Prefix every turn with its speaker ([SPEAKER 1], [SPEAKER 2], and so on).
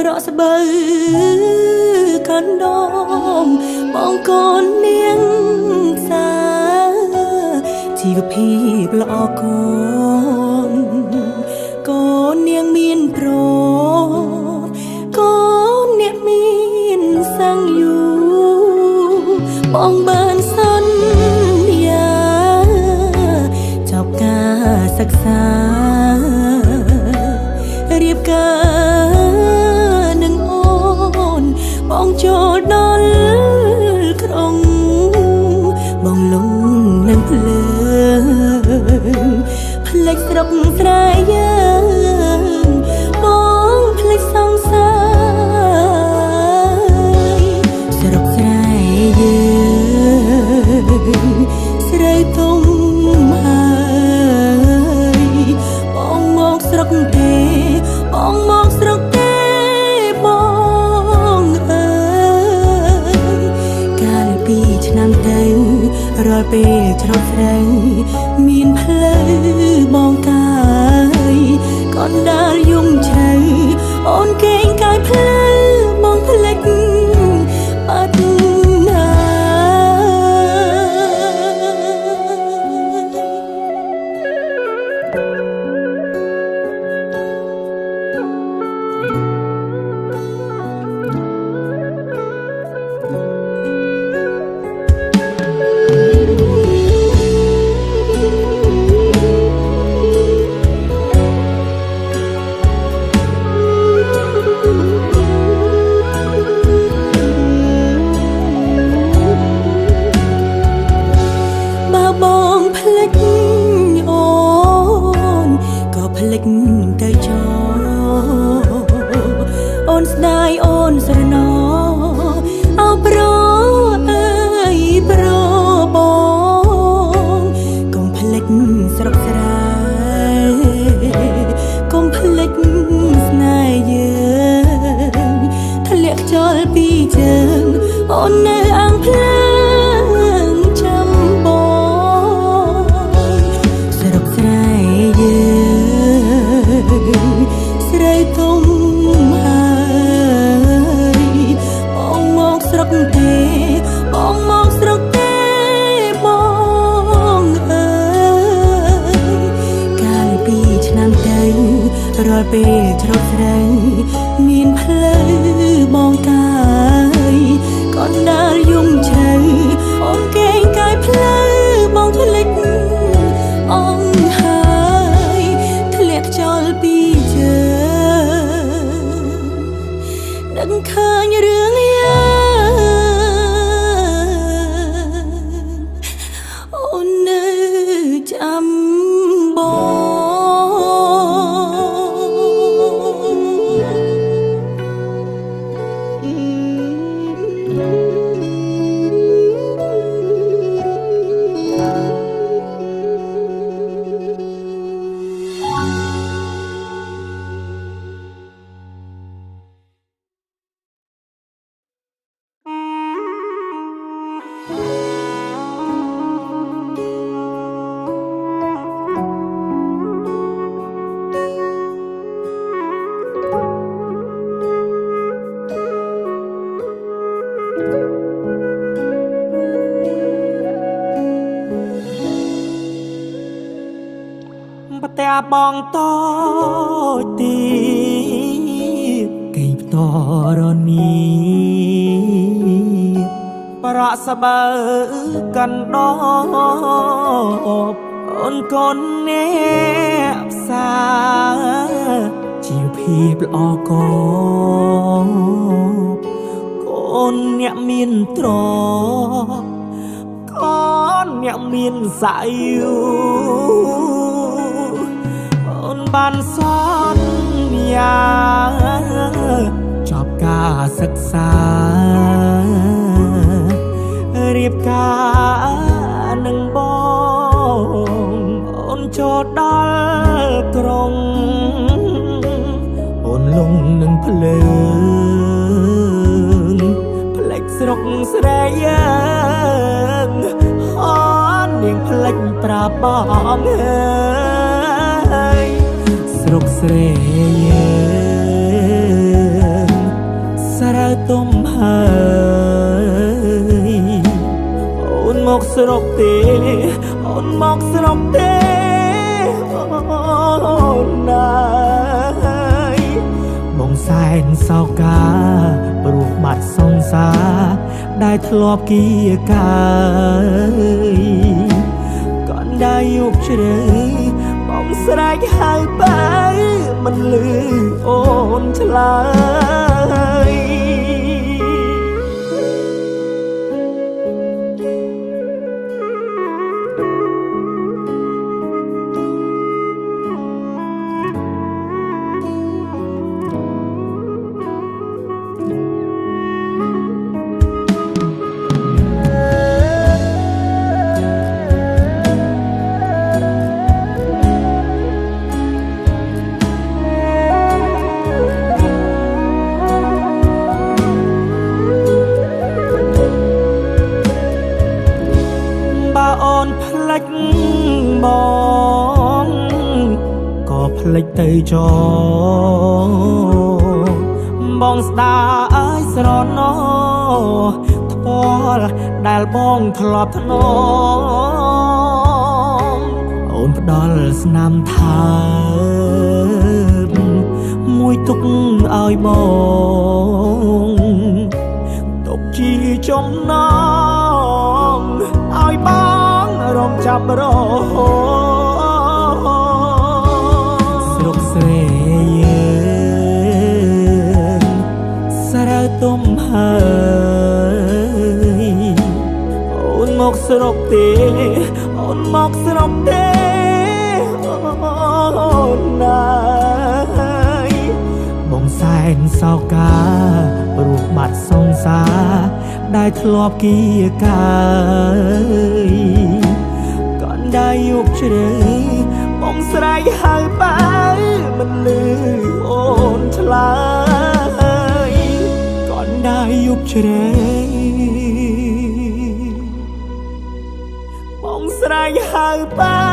[SPEAKER 1] រកស្បូវកណ្ដុំបងកូននាងសាជីវភាពល្អកូនកូននាងមានប្រកូនអ្នកមានសាំងយូបងបានសន្យាចប់ការសិក្សារៀបការនឹងអូនបងចូលដល់ក្រុងបងលងនឹងភ្លើងផ្លេចស្រុកស្រែយើងបងផ្លេចសង្សារស្រុកស្រែយើងស្រីទុំហើយបងមកស្រុកទេបងមកស្រុកទេបងអើយកាលពីឆ្នាំទៅរាល់ពេលច្រត់ស្រីមានផ្លូវបងកាយកូនដើរយំជ្រៅអូនកេងកាយផ្លូវបងផ្លេចបាត់ណាបងផ្លេចអូនក៏ផ្លេចទៅចោអូនស្ដាយអូនស្រណោអោប្រអើយប្របងកុំផ្លេចស្រុកស្រែកុំផ្លេចស្នេហ៍យើងធ្លាក់ខ្យល់ពីជើងអូននៅអាំងភ្លើងចាំបងស្រុកស្រែយើងស្រីទុំហើយបងមកស្រុកទេបងមកស្រុកទេបងអើយកាលពីឆ្នាំទៅរាល់ពេលច្រត់ស្រីមានផ្លូវបងកាយកូនដើរយំជ្រៅអូនកេងកាយផ្លូវបងផ្លេចអងហើយធ្លាក់ខ្យល់ពីជើងដឹងឃើញរឿងយើងអូននៅចាំបងតែបងតូចទីគេផ្តរនេះប្រក់ស្បើកណ្ដោអូនកូនអ្នកផ្សារជីវភាពល្អកកូនអ្នកមានទ្រកូនអ្នកមានសាយូបានសន្យាចប់ការសិក្សារៀបការនឹងបងអូនចូលដល់ក្រុងអូនលងនឹងភ្លើងផ្លេចស្រុកស្រែយើងអូននាងផ្លេចប្រាប់បងស្រុកស្រែយើង ស្រុកទេអូនមកស្រុកទេអូនណាយបងសែនសោកាព្រោះបាត់សង្សារដែលធ្លាប់គៀកាយក៏ได้យុគជ្រៅបងស្រែកហៅបែមិនលឺអូនឆ្លើយអូនផ្លិចបងក៏ផ្លិចទៅចោបងស្ដាអើយស្រណោថ្ពាល់ដែលបងធ្លាប់ធ្នមអូនផ្ដល់ស្នាមថើបមួយទុកឲ្យបងទុកជាចំណងឲ្យបងរំចាប់រហូតស្រុកស្រែយើងស្រើទុំហើយអូនមកស្រុកទេអូនមកស្រុកទេអូនណាយបងសែនសោកាព្រោះបាត់សង្សារដែលធ្លាប់គៀកាយក៏ได้យុគជ្រៅបងស្រែកហៅបែមិនលឺអូនឆ្លើយក៏ได้យុគជ្រៅបងស្រែកហៅបែ